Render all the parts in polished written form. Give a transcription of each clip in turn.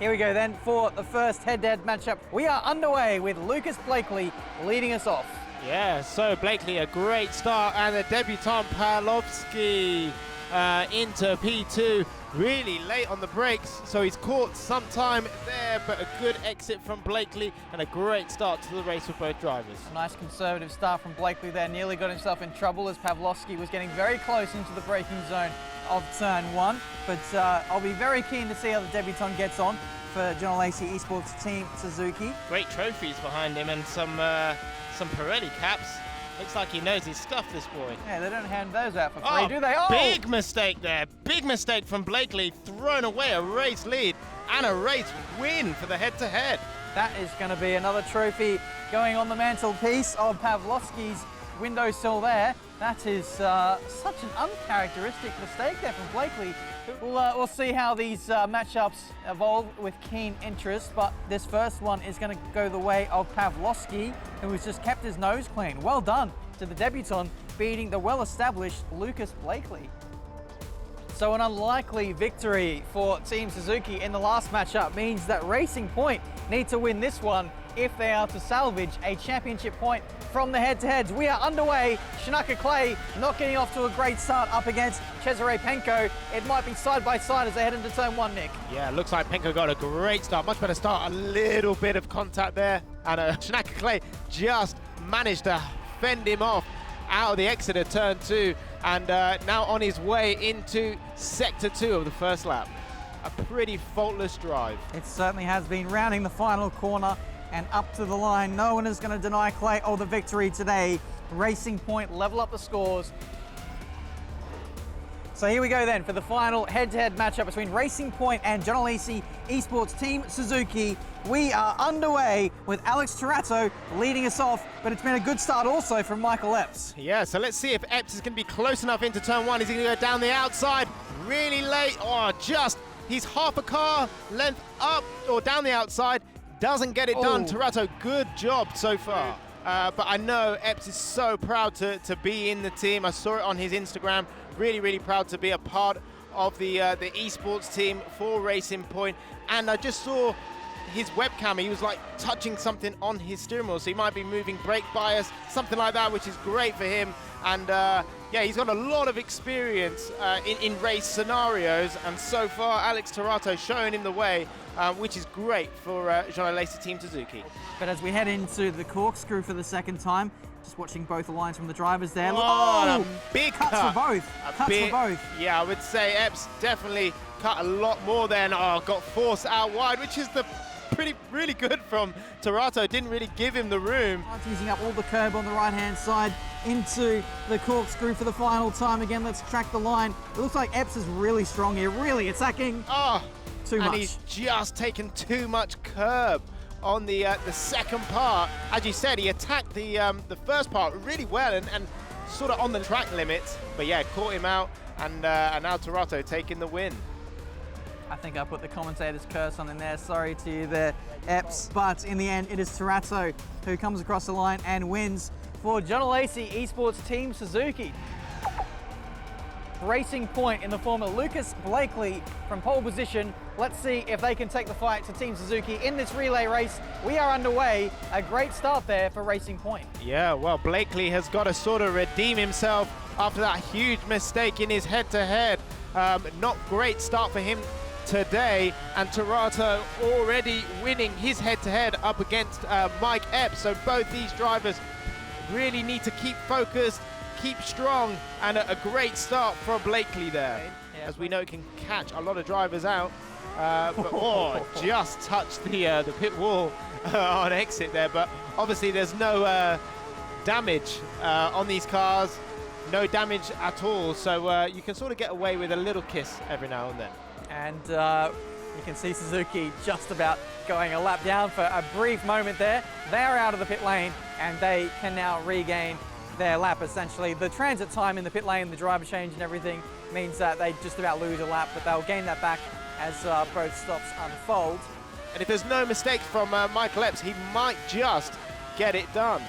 Here we go then for the first head-to-head matchup. We are underway with Lucas Blakely leading us off. Yeah, so Blakely, a great start, and the debutant Pawlowski into P2, really late on the brakes, so he's caught some time there, but a good exit from Blakely and a great start to the race for both drivers. A nice conservative start from Blakely there, nearly got himself in trouble as Pawlowski was getting very close into the braking zone of turn 1, but I'll be very keen to see how the debutant gets on for John Lacey Esports Team Suzuki. Great trophies behind him and some Pirelli caps. Looks like he knows his stuff, this boy. Yeah, they don't hand those out for free, do they? Oh! Big mistake there. Big mistake from Blakely. Thrown away a race lead and a race win for the head-to-head. That is going to be another trophy going on the mantelpiece of Pawlowski's windowsill there. That is such an uncharacteristic mistake there from Blakely. We'll see how these matchups evolve with keen interest, but this first one is going to go the way of Pawlowski, who has just kept his nose clean. Well done to the debutant, beating the well-established Lucas Blakely. So an unlikely victory for Team Suzuki in the last matchup means that Racing Point need to win this one if they are to salvage a championship point from the head-to-heads. We are underway. Shinaka Clay not getting off to a great start up against Cesare Penko. It might be side by side as they head into turn 1, Nick. Yeah, looks like Penko got a great start, much better start, a little bit of contact there, and Shinaka Clay just managed to fend him off out of the exit of turn 2, and now on his way into sector 2 of the first lap. A pretty faultless drive. It certainly has been, rounding the final corner and up to the line. No one is going to deny Clay the victory today. Racing Point level up the scores. So here we go then for the final head-to-head matchup between Racing Point and John Lacey Esports Team Suzuki. We are underway with Alex Turato leading us off, but it's been a good start also from Michael Epps. Yeah, so let's see if Epps is going to be close enough into turn 1. Is he going to go down the outside really late? He's half a car length up or down the outside. Doesn't get it done. Turato, good job so far. But I know Epps is so proud to be in the team. I saw it on his Instagram. Really, really proud to be a part of the esports team for Racing Point. And I just saw his webcam. He was like touching something on his steering wheel, so he might be moving brake bias, something like that, which is great for him. And yeah, he's got a lot of experience in race scenarios. And so far, Alex Turato showing him the way, which is great for Jean Lacey Team Suzuki. But as we head into the corkscrew for the second time, just watching both the lines from the drivers there. A big cuts cut. for both. Cuts for both. Yeah, I would say Epps definitely cut a lot more than got forced out wide, which is really good from Turato. Didn't really give him the room. Using up all the curb on the right-hand side into the corkscrew for the final time. Again, let's track the line. It looks like Epps is really strong here, really attacking. Too much. And he's just taken too much curb on the second part. As you said, he attacked the first part really well and sort of on the track limits. But yeah, caught him out, and now Turato taking the win. I think I put the commentator's curse on in there. Sorry to you there, Epps. But in the end, it is Turato who comes across the line and wins for John Lacey Esports Team Suzuki. Racing Point in the form of Lucas Blakely from pole position. Let's see if they can take the fight to Team Suzuki in this relay race. We are underway. A great start there for Racing Point. Yeah, well, Blakely has got to sort of redeem himself after that huge mistake in his head-to-head. Not great start for him today, and Turato already winning his head-to-head up against Mike Epps. So both these drivers really need to keep focused, keep strong, and a great start for Blakely there. Yeah, as we know, it can catch a lot of drivers out. But just touched the pit wall on exit there. But obviously there's no damage on these cars, no damage at all. So you can sort of get away with a little kiss every now and then. And you can see Suzuki just about going a lap down for a brief moment there. They're out of the pit lane and they can now regain their lap essentially. The transit time in the pit lane, the driver change and everything means that they just about lose a lap, but they'll gain that back as both stops unfold. And if there's no mistakes from Michael Epps, he might just get it done.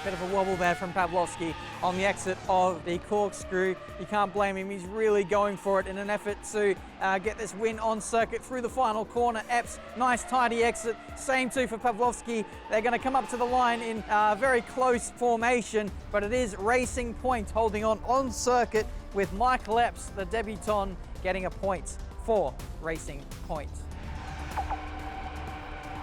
Bit of a wobble there from Pavlovsky on the exit of the corkscrew. You can't blame him. He's really going for it in an effort to get this win on circuit through the final corner. Epps, nice tidy exit. Same too for Pavlovsky. They're going to come up to the line in very close formation, but it is Racing Point holding on circuit with Michael Epps, the debutant, getting a point for Racing Point.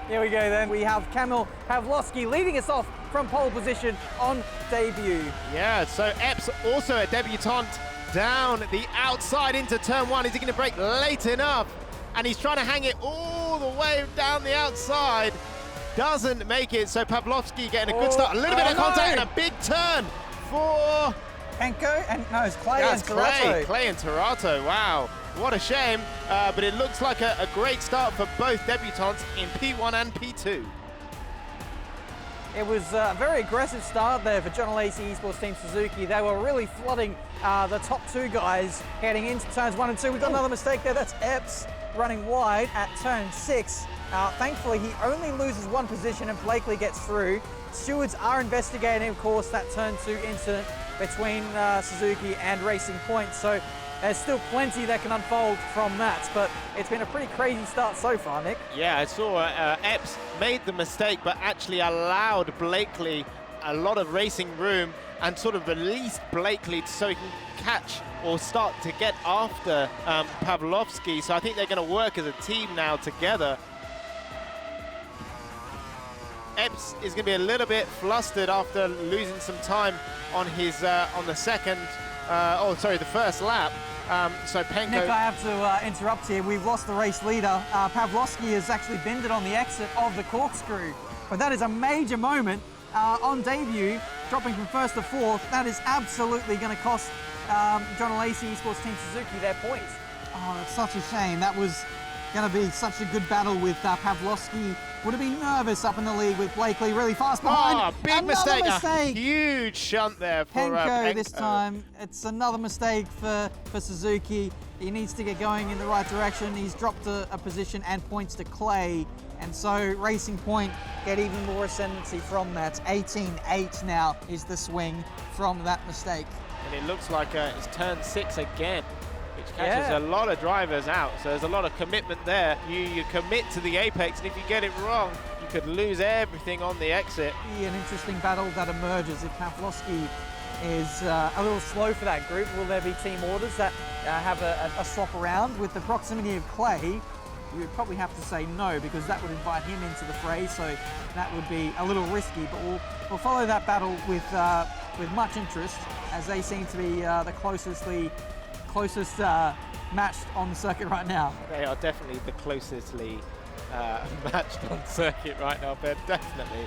Here we go then. We have Kamil Pavlovsky leading us off from pole position on debut. Yeah, so Epps also a debutant down the outside into turn one. Is he going to brake late enough? And he's trying to hang it all the way down the outside. Doesn't make it, so Pavlovsky getting a good start. A little bit of contact and a big turn for... Penko and no, it's Clay and Tarato. Clay and Tarato, wow. What a shame, but it looks like a great start for both debutants in P1 and P2. It was a very aggressive start there for John Lacey Esports Team Suzuki. They were really flooding the top two guys heading into turns 1 and 2. We've got another mistake there. That's Epps running wide at turn 6. Thankfully, he only loses one position and Blakely gets through. Stewards are investigating, of course, that turn 2 incident between Suzuki and Racing Point. So there's still plenty that can unfold from that, but it's been a pretty crazy start so far, Nick. Yeah, I saw Epps made the mistake, but actually allowed Blakely a lot of racing room and sort of released Blakely so he can catch or start to get after Pavlovsky. So I think they're going to work as a team now together. Epps is going to be a little bit flustered after losing some time on his on the the first lap. So Penko... Nick, I have to interrupt here. We've lost the race leader. Pavlovsky has actually bended on the exit of the corkscrew. But that is a major moment on debut, dropping from 1st to 4th. That is absolutely going to cost John Lacey Esports Team Suzuki their points. Oh, that's such a shame. That was going to be such a good battle with Pavlovsky. Would have been nervous up in the lead with Blakely really fast behind. Oh, big mistake. A huge shunt there for Penko this time. It's another mistake for Suzuki. He needs to get going in the right direction. He's dropped a position and points to Clay. And so Racing Point get even more ascendancy from that. 18-8 now is the swing from that mistake. And it looks like it's turn 6 again, which catches a lot of drivers out. So there's a lot of commitment there. You commit to the apex, and if you get it wrong, you could lose everything on the exit. An interesting battle that emerges if Pavlovsky is a little slow for that group. Will there be team orders that have a swap around? With the proximity of Clay, you would probably have to say no, because that would invite him into the fray, so that would be a little risky. But we'll follow that battle with much interest, as they seem to be the closest matched on the circuit right now. They are definitely the closestly matched on circuit right now, Ben, definitely.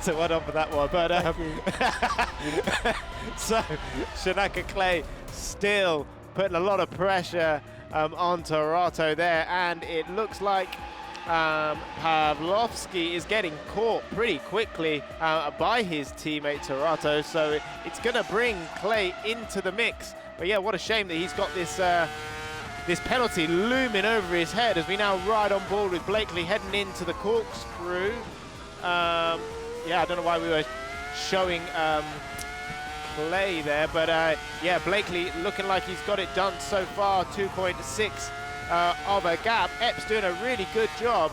So well done for that one. But so Shanaka Clay still putting a lot of pressure on Tarato there, and it looks like Pavlovsky is getting caught pretty quickly by his teammate Tarato, so it's going to bring Clay into the mix. But yeah, what a shame that he's got this this penalty looming over his head as we now ride on board with Blakely heading into the corkscrew. Yeah, I don't know why we were showing Clay there, but yeah, Blakely looking like he's got it done so far, 2.6 of a gap. Epps doing a really good job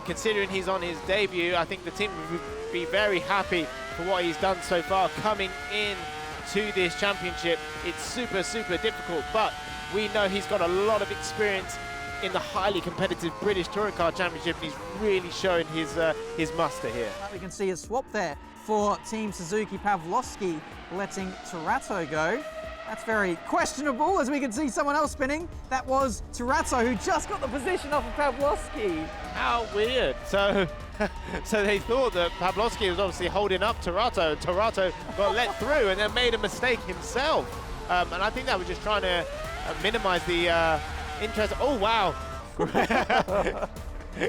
considering he's on his debut. I think the team would be very happy for what he's done so far coming in to this championship. It's super, super difficult, but we know he's got a lot of experience in the highly competitive British Touring Car Championship, and he's really showing his muster here. We can see a swap there for Team Suzuki. Pavlovsky letting Tarato go. That's very questionable, as we can see someone else spinning. That was Tarato, who just got the position off of Pavlovsky. How weird. So they thought that Pavlovsky was obviously holding up Tarato, and Tarato got let through and then made a mistake himself. And I think that was just trying to minimize the interest. Oh, wow.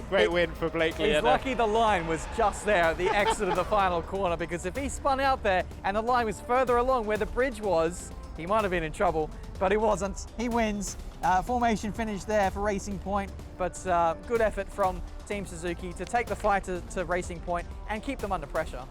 Great win for Blakely. He's lucky the line was just there at the exit of the final corner, because if he spun out there and the line was further along where the bridge was, he might have been in trouble, but he wasn't. He wins. Formation finish there for Racing Point, but good effort from Team Suzuki to take the fight to Racing Point and keep them under pressure.